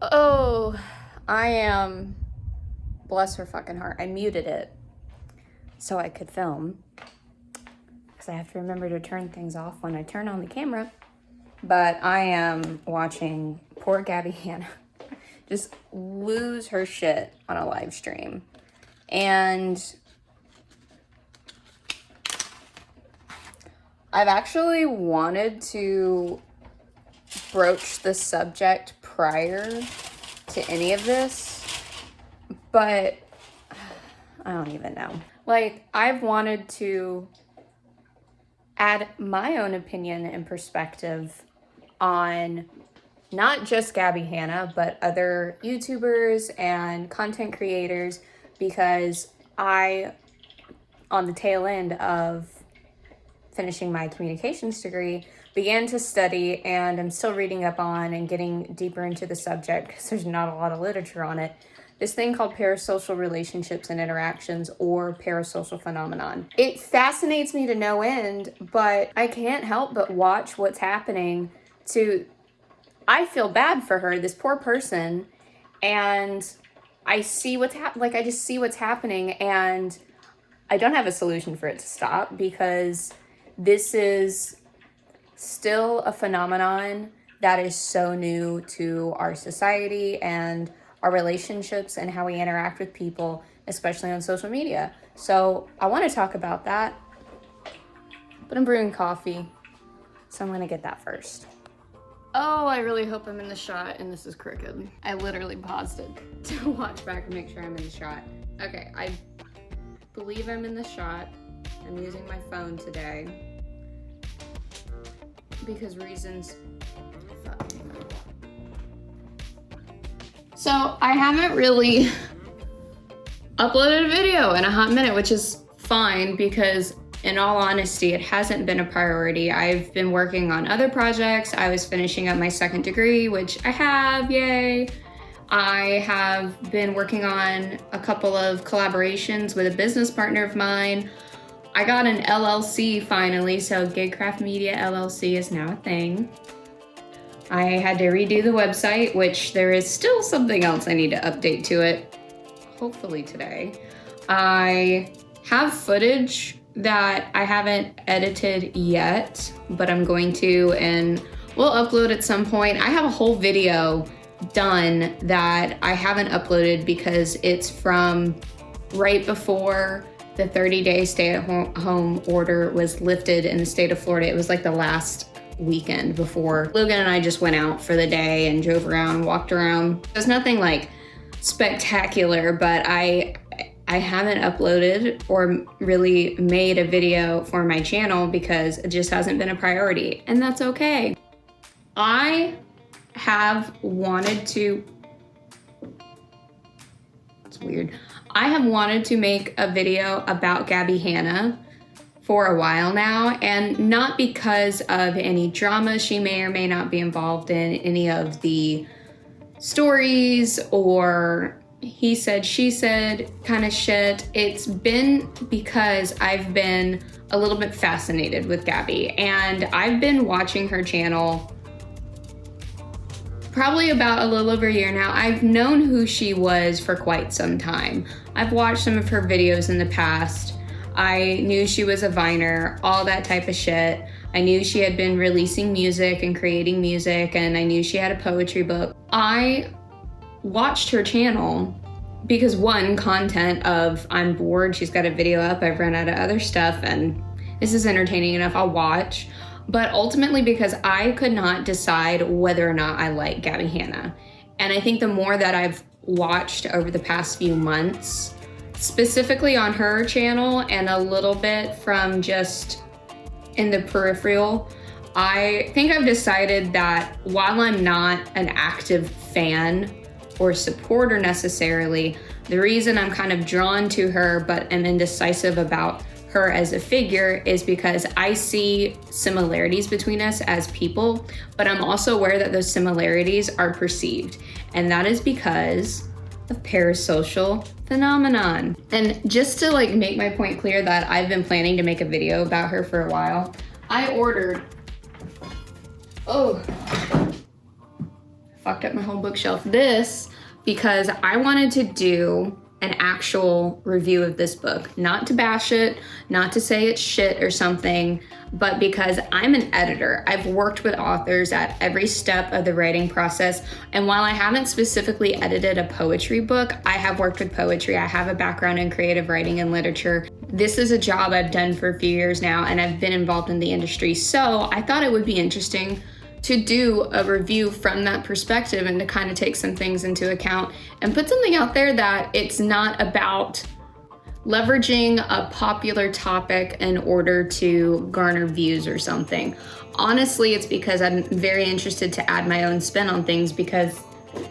Oh, I am, bless her fucking heart. I muted it so I could film because I have to remember to turn things off when I turn on the camera. But I am watching poor Gabbie Hanna just lose her shit on a live stream. And I've actually wanted to broach the subject prior to any of this, but I don't even know. Like, I've wanted to add my own opinion and perspective on not just Gabbie Hanna, but other YouTubers and content creators, because I, on the tail end of finishing my communications degree, began to study, and I'm still reading up on and getting deeper into the subject because there's not a lot of literature on it, this thing called parasocial relationships and interactions, or parasocial phenomenon. It fascinates me to no end, but I can't help but watch what's happening to, I feel bad for her, this poor person, and I see what's I just see what's happening, and I don't have a solution for it to stop, because this is still a phenomenon that is so new to our society and our relationships and how we interact with people, especially on social media. So I want to talk about that, but I'm brewing coffee, so I'm going to get that first. Oh, I really hope I'm in the shot and this is crooked. I literally paused it to watch back and make sure I'm in the shot. Okay, I believe I'm in the shot. I'm using my phone today because reasons. So I haven't really uploaded a video in a hot minute, which is fine because in all honesty, it hasn't been a priority. I've been working on other projects. I was finishing up my second degree, which I have, yay. I have been working on a couple of collaborations with a business partner of mine. I got an LLC finally, so Gigcraft Media LLC is now a thing. I had to redo the website, which there is still something else I need to update to it, hopefully today. I have footage that I haven't edited yet, but I'm going to, and we'll upload at some point. I have a whole video done that I haven't uploaded because it's from right before the 30-day stay-at-home order was lifted in the state of Florida. It was like the last weekend before Logan and I just went out for the day and drove around and walked around. There's nothing like spectacular, but I haven't uploaded or really made a video for my channel because it just hasn't been a priority, and that's okay. I have wanted to, it's weird. I have wanted to make a video about Gabbie Hanna for a while now, and not because of any drama she may or may not be involved in, any of the stories or he said, she said kind of shit. It's been because I've been a little bit fascinated with Gabbie, and I've been watching her channel probably about a little over a year now. I've known who she was for quite some time. I've watched some of her videos in the past. I knew she was a Viner, all that type of shit. I knew she had been releasing music and creating music, and I knew she had a poetry book. I watched her channel because one, content of I'm bored, she's got a video up, I've run out of other stuff, and this is entertaining enough, I'll watch. But ultimately because I could not decide whether or not I like Gabbie Hanna. And I think the more that I've watched over the past few months, specifically on her channel and a little bit from just in the peripheral, I think I've decided that while I'm not an active fan or supporter necessarily, the reason I'm kind of drawn to her but am indecisive about her as a figure is because I see similarities between us as people, but I'm also aware that those similarities are perceived. And that is because of parasocial phenomenon. And just to like make my point clear that I've been planning to make a video about her for a while, I ordered, fucked up my whole bookshelf. This, because I wanted to do an actual review of this book, not to bash it, not to say it's shit or something, but because I'm an editor. I've worked with authors at every step of the writing process. And while I haven't specifically edited a poetry book, I have worked with poetry. I have a background in creative writing and literature. This is a job I've done for a few years now, and I've been involved in the industry. So I thought it would be interesting to do a review from that perspective and to kind of take some things into account and put something out there that it's not about leveraging a popular topic in order to garner views or something. Honestly, it's because I'm very interested to add my own spin on things, because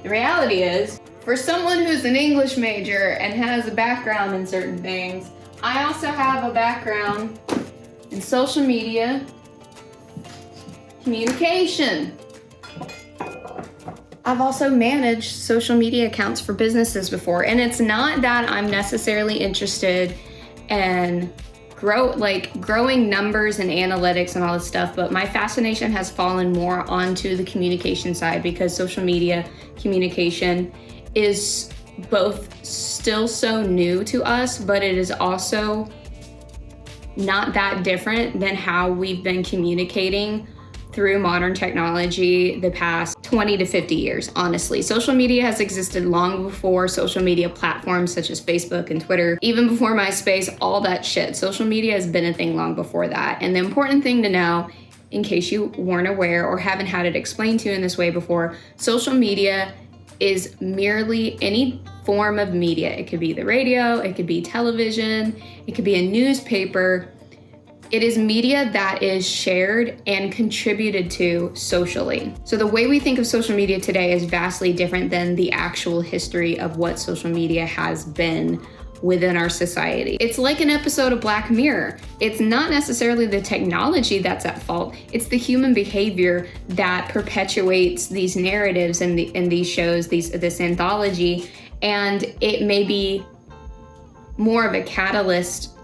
the reality is, for someone who's an English major and has a background in certain things, I also have a background in social media communication. I've also managed social media accounts for businesses before, and it's not that I'm necessarily interested in growing numbers and analytics and all this stuff, but my fascination has fallen more onto the communication side, because social media communication is both still so new to us, but it is also not that different than how we've been communicating through modern technology the past 20 to 50 years, honestly. Social media has existed long before social media platforms such as Facebook and Twitter, even before MySpace, all that shit. Social media has been a thing long before that. And the important thing to know, in case you weren't aware or haven't had it explained to you in this way before, social media is merely any form of media. It could be the radio, it could be television, it could be a newspaper. It is media that is shared and contributed to socially. So the way we think of social media today is vastly different than the actual history of what social media has been within our society. It's like an episode of Black Mirror. It's not necessarily the technology that's at fault. It's the human behavior that perpetuates these narratives and these shows, this anthology, and it may be more of a catalyst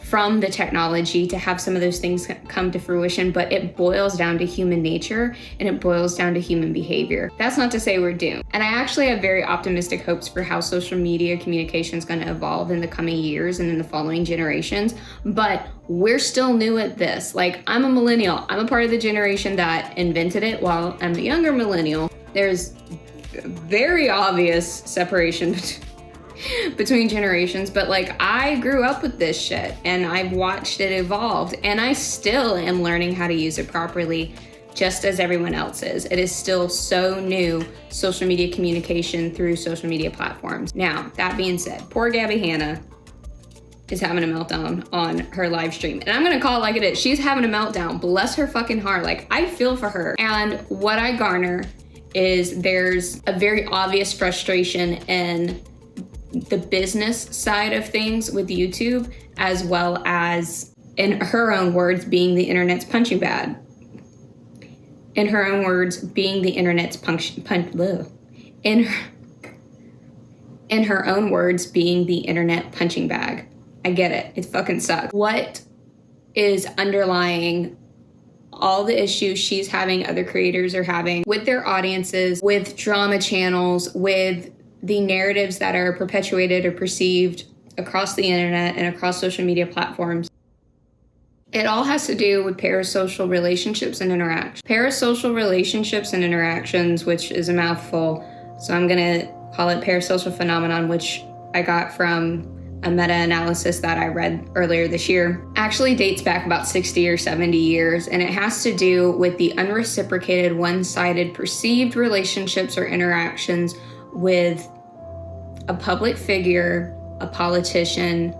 from the technology to have some of those things come to fruition, but it boils down to human nature and it boils down to human behavior. That's not to say we're doomed. And I actually have very optimistic hopes for how social media communication is going to evolve in the coming years and in the following generations, but we're still new at this. Like, I'm a millennial. I'm a part of the generation that invented it, while I'm a younger millennial. There's very obvious separation between generations, but like, I grew up with this shit and I've watched it evolve, and I still am learning how to use it properly, just as everyone else is. It is still so new, social media communication through social media platforms. Now, that being said, poor Gabbie Hanna is having a meltdown on her live stream, and I'm gonna call it like it is. She's having a meltdown. Bless her fucking heart. Like, I feel for her. And what I garner is there's a very obvious frustration in the business side of things with YouTube, as well as, in her own words, being the internet's punching bag. In her own words, being the internet's in her own words, being the internet punching bag. I get it. It fucking sucks. What is underlying all the issues she's having, other creators are having with their audiences, with drama channels, with the narratives that are perpetuated or perceived across the internet and across social media platforms? It all has to do with parasocial relationships and interactions. Parasocial relationships and interactions, which is a mouthful, so I'm gonna call it parasocial phenomenon, which I got from a meta-analysis that I read earlier this year, actually dates back about 60 or 70 years, and it has to do with the unreciprocated, one-sided perceived relationships or interactions with a public figure, a politician,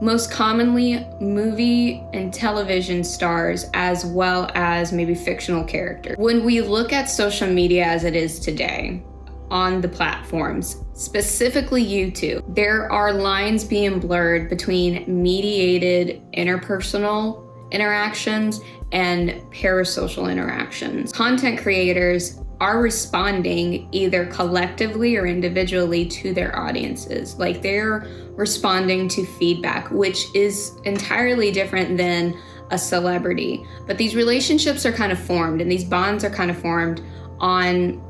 most commonly movie and television stars, as well as maybe fictional characters. When we look at social media as it is today on the platforms, specifically YouTube, there are lines being blurred between mediated interpersonal interactions and parasocial interactions. Content creators are responding either collectively or individually to their audiences. Like, they're responding to feedback, which is entirely different than a celebrity. But these relationships are kind of formed, and these bonds are kind of formed on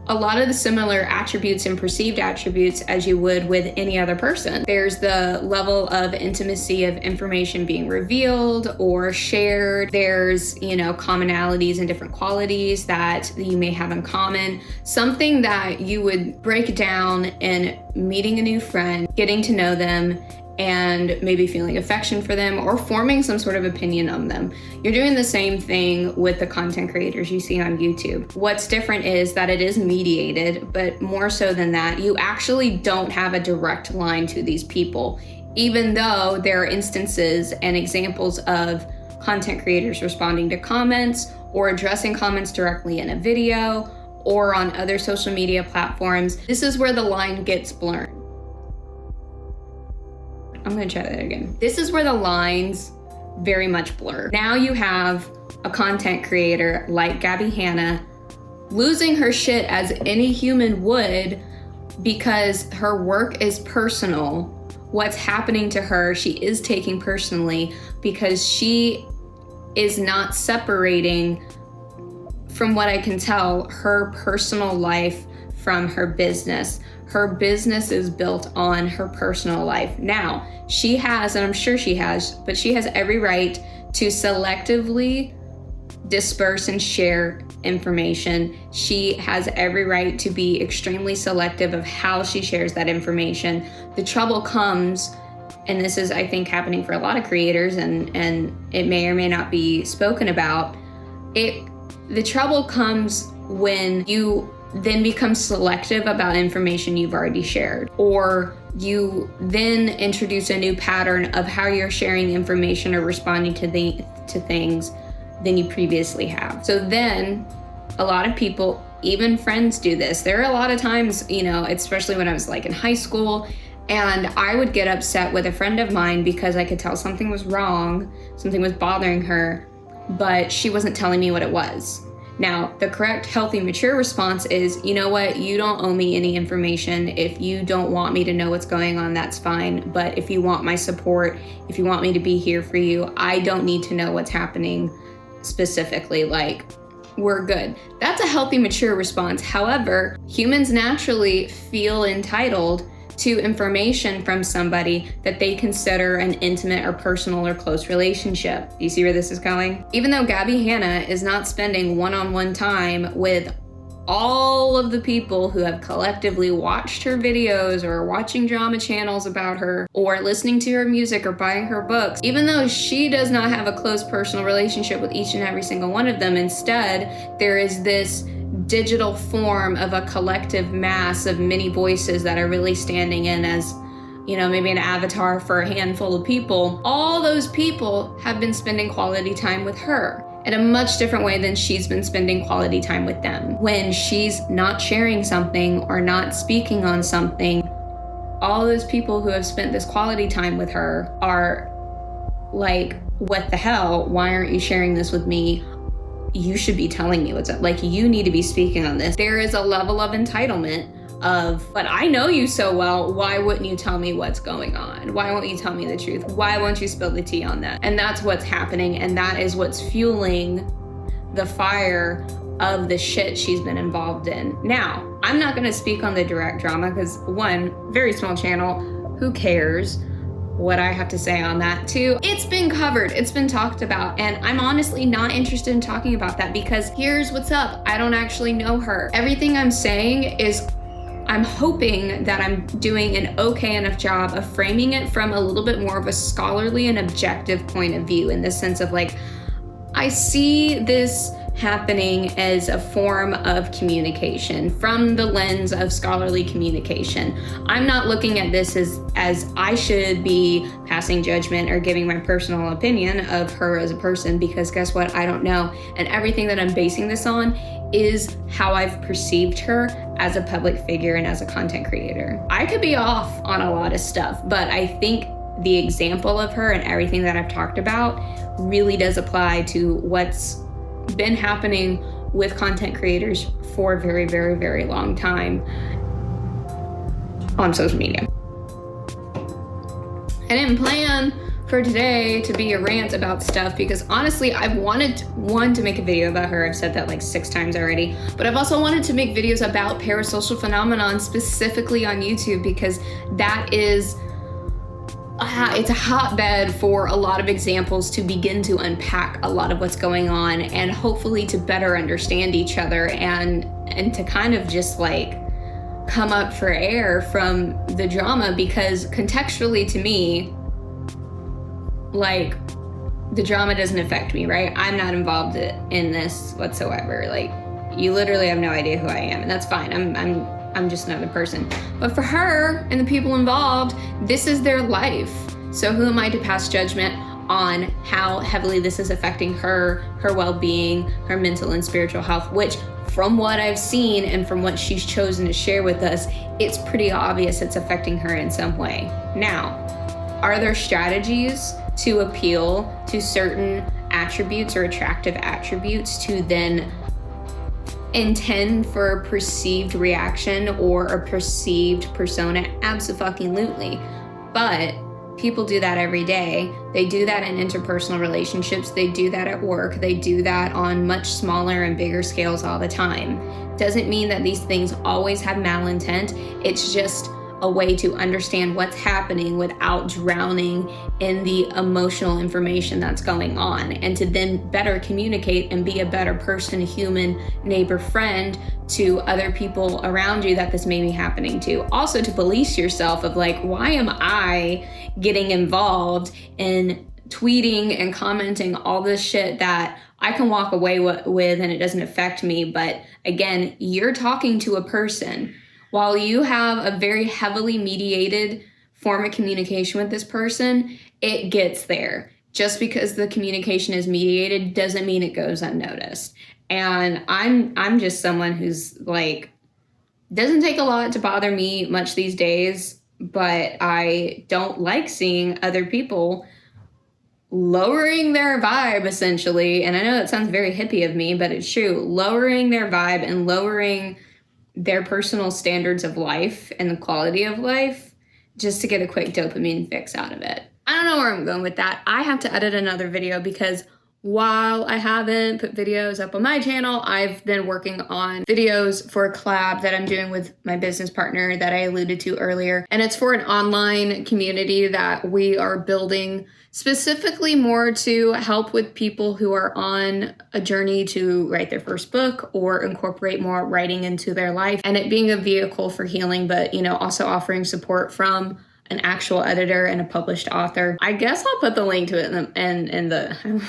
a lot of the similar attributes and perceived attributes as you would with any other person. There's the level of intimacy of information being revealed or shared. There's, you know, commonalities and different qualities that you may have in common. Something that you would break down in meeting a new friend, getting to know them, and maybe feeling affection for them or forming some sort of opinion on them. You're doing the same thing with the content creators you see on YouTube. What's different is that it is mediated, but more so than that, you actually don't have a direct line to these people, even though there are instances and examples of content creators responding to comments or addressing comments directly in a video or on other social media platforms. This is where the line gets blurred. I'm gonna try that again. This is where the lines very much blur. Now you have a content creator like Gabbie Hanna losing her shit as any human would because her work is personal. What's happening to her, she is taking personally because she is not separating, from what I can tell, her personal life from her business. Her business is built on her personal life. Now, she has, and I'm sure she has, but she has every right to selectively disperse and share information. She has every right to be extremely selective of how she shares that information. The trouble comes, and this is, I think, happening for a lot of creators, and it may or may not be spoken about. The trouble comes when you then become selective about information you've already shared, or you then introduce a new pattern of how you're sharing information or responding to things than you previously have. So then a lot of people, even friends, do this. There are a lot of times, you know, especially when I was like in high school, and I would get upset with a friend of mine because I could tell something was wrong, something was bothering her, but she wasn't telling me what it was. Now, the correct, healthy, mature response is, you know what, you don't owe me any information. If you don't want me to know what's going on, that's fine. But if you want my support, if you want me to be here for you, I don't need to know what's happening specifically. Like, we're good. That's a healthy, mature response. However, humans naturally feel entitled to information from somebody that they consider an intimate or personal or close relationship. Do you see where this is going? Even though Gabbie Hanna is not spending one-on-one time with all of the people who have collectively watched her videos or are watching drama channels about her or listening to her music or buying her books, even though she does not have a close personal relationship with each and every single one of them, instead, there is this digital form of a collective mass of many voices that are really standing in as, you know, maybe an avatar for a handful of people. All those people have been spending quality time with her in a much different way than she's been spending quality time with them. When she's not sharing something or not speaking on something, all those people who have spent this quality time with her are like, what the hell? Why aren't you sharing this with me? You should be telling me what's up. Like, you need to be speaking on this. There is a level of entitlement of, but I know you so well, why wouldn't you tell me what's going on? Why won't you tell me the truth? Why won't you spill the tea on that? And that's what's happening, and that is what's fueling the fire of the shit she's been involved in. Now, I'm not gonna speak on the direct drama because, one, very small channel, who cares what I have to say on that? Two, it's been covered, it's been talked about, and I'm honestly not interested in talking about that because here's what's up. I don't actually know her. Everything I'm saying is, I'm hoping that I'm doing an okay enough job of framing it from a little bit more of a scholarly and objective point of view, in the sense of like, I see this happening as a form of communication from the lens of scholarly communication. I'm not looking at this as I should be passing judgment or giving my personal opinion of her as a person, because guess what? I don't know. And everything that I'm basing this on is how I've perceived her as a public figure and as a content creator. I could be off on a lot of stuff, but I think the example of her and everything that I've talked about really does apply to what's been happening with content creators for a very, very, very long time on social media. I didn't plan for today to be a rant about stuff, because honestly, I've wanted to make a video about her. I've said that like 6 times already, but I've also wanted to make videos about parasocial phenomenon specifically on YouTube, because that is it's a hotbed for a lot of examples to begin to unpack a lot of what's going on, and hopefully to better understand each other, and to kind of just like come up for air from the drama, because contextually to me, like, the drama doesn't affect me, right? I'm not involved in this whatsoever. Like, you literally have no idea who I am, and that's fine. I'm just another person. But for her and the people involved, this is their life. So who am I to pass judgment on how heavily this is affecting her well-being, her mental and spiritual health, which from what I've seen and from what she's chosen to share with us, it's pretty obvious it's affecting her in some way. Now, are there strategies to appeal to certain attributes or attractive attributes to then intend for a perceived reaction or a perceived persona? Abso-fucking-lutely. But people do that every day. They do that in interpersonal relationships. They do that at work. They do that on much smaller and bigger scales all the time. Doesn't mean that these things always have malintent. It's just a way to understand what's happening without drowning in the emotional information that's going on, and to then better communicate and be a better person, human, neighbor, friend to other people around you that this may be happening to. Also to police yourself of like, why am I getting involved in tweeting and commenting all this shit that I can walk away with and it doesn't affect me? But again, you're talking to a person. While you have a very heavily mediated form of communication with this person, it gets there. Just because the communication is mediated doesn't mean it goes unnoticed. And I'm just someone who's like, doesn't take a lot to bother me much these days, but I don't like seeing other people lowering their vibe, essentially. And I know that sounds very hippie of me, but it's true. Lowering their vibe and lowering their personal standards of life and the quality of life just to get a quick dopamine fix out of it. I don't know where I'm going with that. I have to edit another video because while I haven't put videos up on my channel, I've been working on videos for a collab that I'm doing with my business partner that I alluded to earlier. And it's for an online community that we are building specifically more to help with people who are on a journey to write their first book or incorporate more writing into their life, and it being a vehicle for healing, but also offering support from an actual editor and a published author. I guess I'll put the link to it in the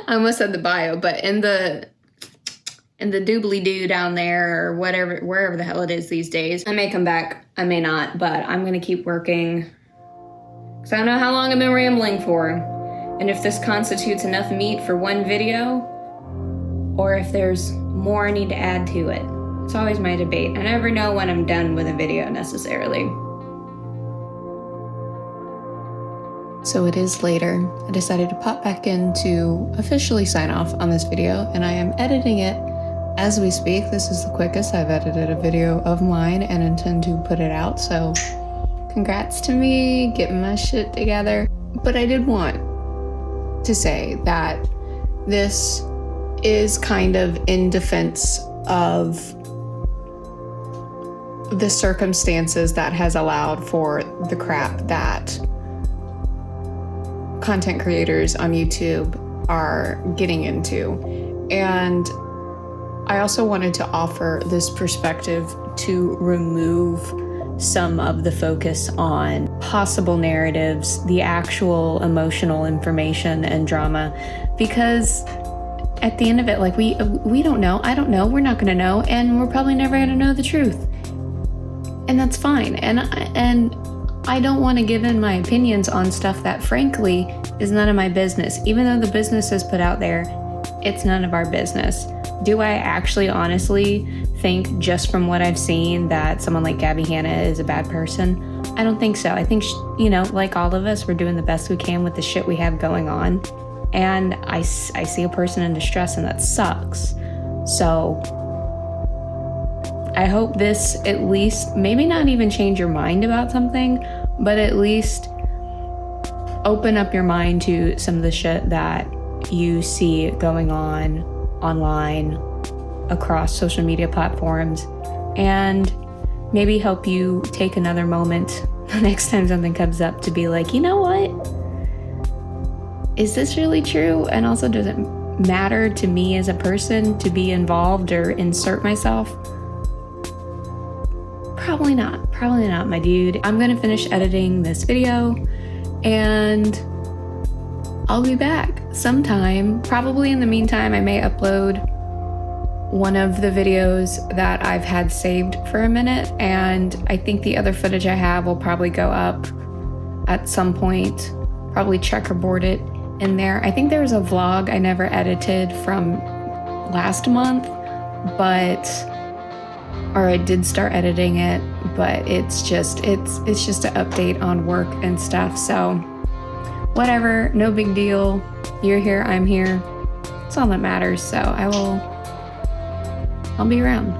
I almost said the bio, but in the doobly-doo down there or whatever, wherever the hell it is these days. I may come back, I may not, but I'm gonna keep working because I don't know how long I've been rambling for, and if this constitutes enough meat for one video, or if there's more I need to add to it. It's always my debate. I never know when I'm done with a video necessarily. So it is later. I decided to pop back in to officially sign off on this video, and I am editing it as we speak. This is the quickest I've edited a video of mine and intend to put it out, so congrats to me, getting my shit together. But I did want to say that this is kind of in defense of the circumstances that has allowed for the crap that content creators on YouTube are getting into. And I also wanted to offer this perspective to remove some of the focus on possible narratives, the actual emotional information and drama, because at the end of it, like we don't know, I don't know, we're not gonna know, and we're probably never gonna know the truth. And that's fine. And I don't want to give in my opinions on stuff that frankly is none of my business. Even though the business is put out there, it's none of our business. Do I actually honestly think, just from what I've seen, that someone like Gabbie Hanna is a bad person? I don't think so. I think, like all of us, we're doing the best we can with the shit we have going on. And I see a person in distress, and that sucks. So I hope this at least, maybe not even change your mind about something, but at least open up your mind to some of the shit that you see going on online across social media platforms, and maybe help you take another moment the next time something comes up to be like, you know what? Is this really true? And also, does it matter to me as a person to be involved or insert myself? Probably not. Probably not, my dude. I'm gonna finish editing this video and I'll be back sometime. Probably in the meantime, I may upload one of the videos that I've had saved for a minute, and I think the other footage I have will probably go up at some point, probably checkerboard it in there. I think there was a vlog I never edited from last month, or I did start editing it, but it's just an update on work and stuff. So whatever, no big deal. You're here, I'm here. It's all that matters. So I'll be around.